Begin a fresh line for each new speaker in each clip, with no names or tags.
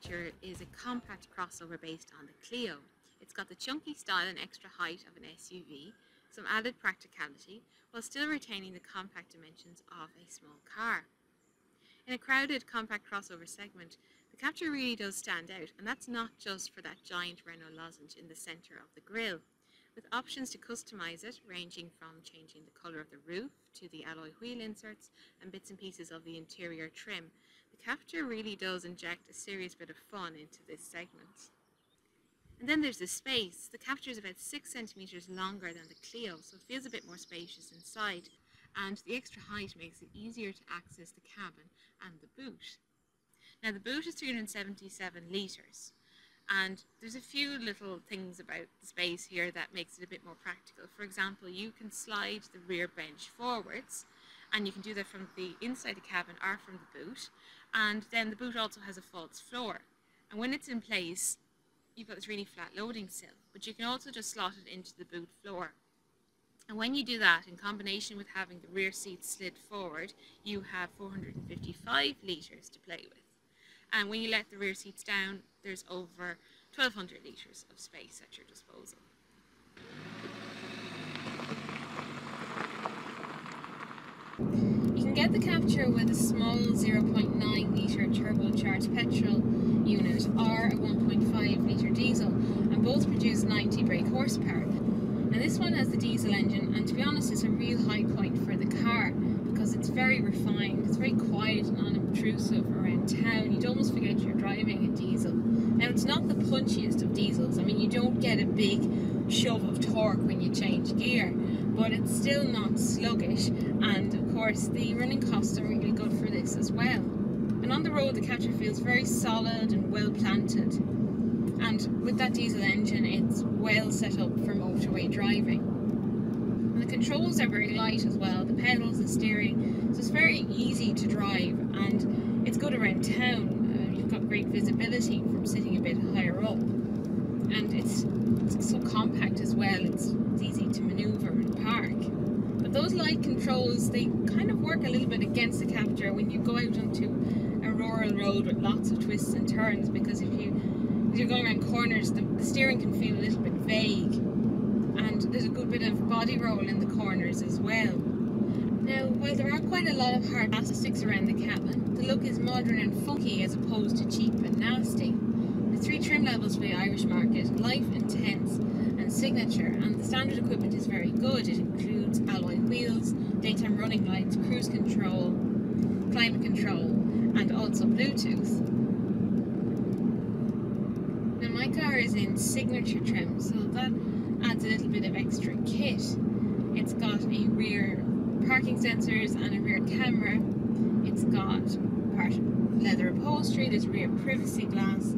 Captur is a compact crossover based on the Clio. It's got the chunky style and extra height of an SUV, some added practicality, while still retaining the compact dimensions of a small car. In a crowded compact crossover segment, the Captur really does stand out, and that's not just for that giant Renault lozenge in the centre of the grille. With options to customise it, ranging from changing the colour of the roof to the alloy wheel inserts and bits and pieces of the interior trim, the Captur really does inject a serious bit of fun into this segment. And then there's the space. The Captur is about 6 centimetres longer than the Clio, so it feels a bit more spacious inside, and the extra height makes it easier to access the cabin and the boot. Now the boot is 377 litres. And there's a few little things about the space here that makes it a bit more practical. For example, you can slide the rear bench forwards, and you can do that from the inside the cabin or from the boot. And then the boot also has a false floor. And when it's in place, you've got this really flat loading sill, but you can also just slot it into the boot floor. And when you do that, in combination with having the rear seat slid forward, you have 455 litres to play with. And when you let the rear seats down, there's over 1,200 litres of space at your disposal. You can get the Captur with a small 0.9 litre turbocharged petrol unit or a 1.5 litre diesel, and both produce 90 brake horsepower. And this one has the diesel engine, and to be honest, it's a real high point for the car because it's very refined, it's very quiet and unobtrusive around town. You'd almost forget you're driving a diesel. Now, it's not the punchiest of diesels. I mean, you don't get a big shove of torque when you change gear, but it's still not sluggish, and of course the running costs are really good for this as well. And on the road, the Captur feels very solid and well planted, and with that diesel engine, it's well set up for motorway driving. And the controls are very light as well, the pedals, the steering, so it's very easy to drive, and it's good around town. You've got great visibility from sitting a bit higher up, and it's so compact as well, it's easy to manoeuvre and park. But those light controls, they kind of work a little bit against the Captur when you go out onto a rural road with lots of twists and turns, because if you're going around corners, the steering can feel a little bit vague, and there's a good bit of body roll in the corners as well. Now, while there are quite a lot of hard plastics around the cabin, the look is modern and funky as opposed to cheap and nasty. The 3 trim levels for the Irish market: Life, Intense and Signature, and the standard equipment is very good. It includes alloy wheels, daytime running lights, cruise control, climate control, and also Bluetooth. Now, my car is in Signature trim, so that adds a little bit of extra kit. It's got a rear parking sensors and a rear camera. It's got part leather upholstery, there's rear privacy glass,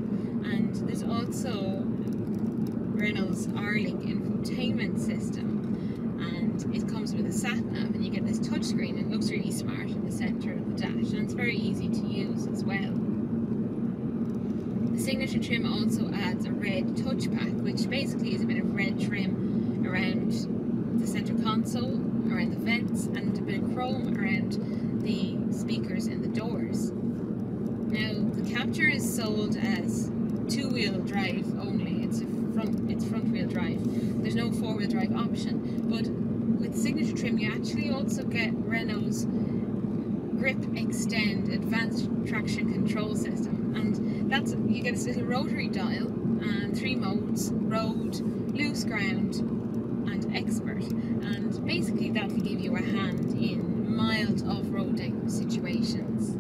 and there's also Renault's R-Link infotainment system, and it comes with a sat-nav, and you get this touchscreen, and it looks really smart in the centre of the dash, and it's very easy to use as well. The Signature trim also adds a red touchpack, which basically is a bit of red trim around the centre console, around the vents, and a bit of chrome around the speakers in the doors. Now, the Captur is sold as 2-wheel drive only. It's front-wheel drive. There's no 4-wheel drive option. But with Signature trim, you actually also get Renault's Grip Extend Advanced Traction Control System, and you get this little rotary dial and 3 modes: road, loose ground, and expert, and basically that will give you a hand in mild off-roading situations.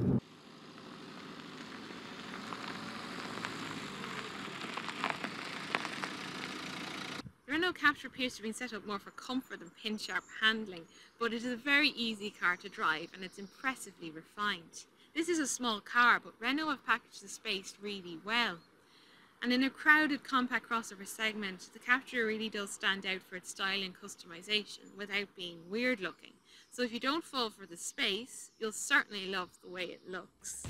The Renault Captur appears to have been set up more for comfort than pin-sharp handling, but it is a very easy car to drive, and it's impressively refined. This is a small car, but Renault have packaged the space really well. And in a crowded compact crossover segment, the Captur really does stand out for its style and customization without being weird looking. So if you don't fall for the space, you'll certainly love the way it looks.